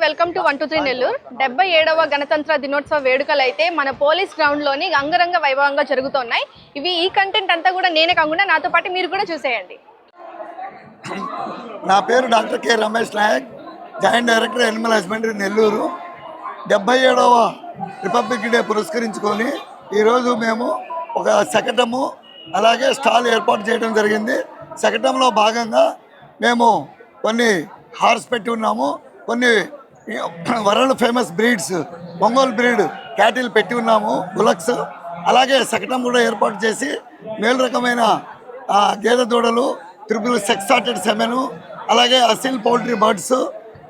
Welcome to 123 Nellore 77వ గణతంత్ర దినోత్సవ వేడుకలు అయితే మన పోలీస్ గ్రౌండ్ లోని అంగరంగ వైభవంగా జరుగుతున్నాయి. ఈ కంటెంట్ అంతా కూడా నేనే కాకుండా నాతో పాటు మీరు కూడా చూసేయండి. నా పేరు doctor K Ramesh Naik, joint director animal husbandry Nellore. 77వ రిపబ్లిక్ డే పురస్కరించుకొని ఈరోజు మేము ఒక శకటము అలాగే స్టాల్ ఏర్పాటు చేయడం జరిగింది. శకటంలో భాగంగా మేము కొన్ని హార్స్ పెట్టి ఉన్నాము, కొన్ని world famous breeds Ongole breed cattle పెట్టి ఉన్నాము, బులక్స్. అలాగే శకటం కూడా ఏర్పాటు చేసి మేలు రకమైన గేదె దూడలు, ట్రిపుల్ సెక్సాటెడ్ సెమెను, అలాగే అసిల్ పౌల్ట్రీ బర్డ్స్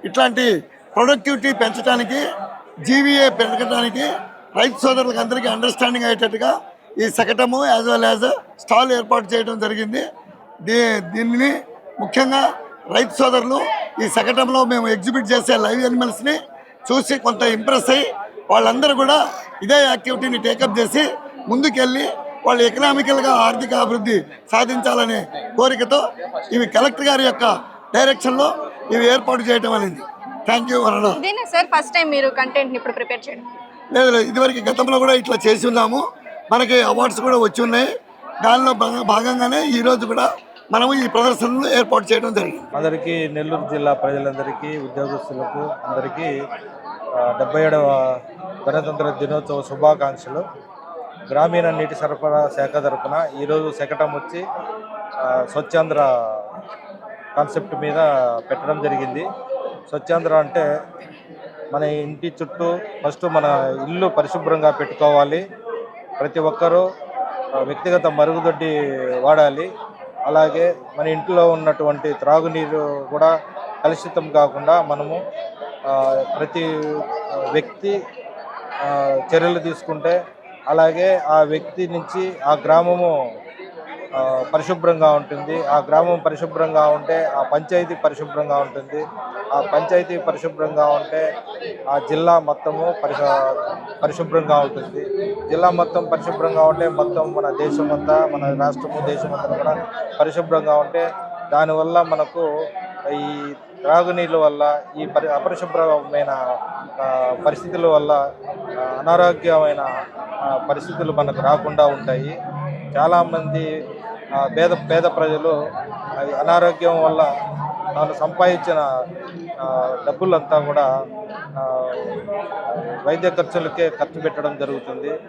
ఇట్లాంటి ప్రొడక్టివిటీ పెంచడానికి, జీవీఏ పెంచడానికి రైతు సోదరులకు అందరికీ అండర్స్టాండింగ్ అయ్యేటట్టుగా ఈ శకటము యాజ్ వెల్ యాజ్ స్టాల్ ఏర్పాటు చేయడం జరిగింది. దీన్ని ముఖ్యంగా రైతు సోదరులు ఈ శకటంలో మేము ఎగ్జిబిట్ చేసే లైవ్ యానిమల్స్ని చూసి కొంత ఇంప్రెస్ అయ్యి వాళ్ళందరూ కూడా ఇదే యాక్టివిటీని టేకప్ చేసి ముందుకెళ్ళి వాళ్ళు ఎకనామికల్గా ఆర్థిక అభివృద్ధి సాధించాలనే కోరికతో ఇవి కలెక్టర్ గారి యొక్క డైరెక్షన్లో ఇవి ఏర్పాటు చేయడం అనేది. థ్యాంక్ యూ వరణ. సార్ ఫస్ట్ టైం మీరు కంటెంట్ని ఇప్పుడు ప్రిపేర్ చేయడం? లేదు, ఇదివరకు గతంలో కూడా ఇట్లా చేసి ఉన్నాము, మనకి అవార్డ్స్ కూడా వచ్చి ఉన్నాయి. దానిలో భాగంగానే ఈరోజు కూడా మనము ఈ ప్రదర్శనలు ఏర్పాటు చేయడం జరిగింది. అందరికీ, నెల్లూరు జిల్లా ప్రజలందరికీ, ఉద్యోగస్తులకు అందరికీ 77వ గణతంత్ర దినోత్సవ శుభాకాంక్షలు. గ్రామీణ నీటి సరఫరా శాఖ తరఫున ఈరోజు శకటం వచ్చి స్వచ్ఛాంధ్ర కాన్సెప్ట్ మీద పెట్టడం జరిగింది. స్వచ్ఛాంధ్ర అంటే మన ఇంటి చుట్టూ ఫస్ట్ మన ఇల్లు పరిశుభ్రంగా పెట్టుకోవాలి, ప్రతి ఒక్కరూ వ్యక్తిగత మరుగుదొడ్డి వాడాలి, అలాగే మన ఇంట్లో ఉన్నటువంటి త్రాగునీరు కూడా కలుషితం కాకుండా మనము ప్రతి వ్యక్తి చర్యలు తీసుకుంటే, అలాగే ఆ వ్యక్తి నుంచి ఆ గ్రామము పరిశుభ్రంగా ఉంటుంది. ఆ గ్రామం పరిశుభ్రంగా ఉంటే ఆ పంచాయతీ పరిశుభ్రంగా ఉంటుంది. ఆ పంచాయతీ పరిశుభ్రంగా ఉంటే ఆ జిల్లా మొత్తము పరిశుభ్రంగా ఉంటుంది. జిల్లా మొత్తం పరిశుభ్రంగా ఉంటే మొత్తం మన దేశమంతా, మన రాష్ట్రము, దేశమంతా కూడా పరిశుభ్రంగా ఉంటే దానివల్ల మనకు ఈ త్రాగునీళ్ళ వల్ల, ఈ అపరిశుభ్రమైన పరిస్థితుల వల్ల అనారోగ్యమైన పరిస్థితులు మనకు రాకుండా ఉంటాయి. చాలామంది పేద ప్రజలు అనారోగ్యం వల్ల తాను సంపాదించిన డబ్బులంతా కూడా వైద్య ఖర్చులకే ఖర్చు పెట్టడం జరుగుతుంది.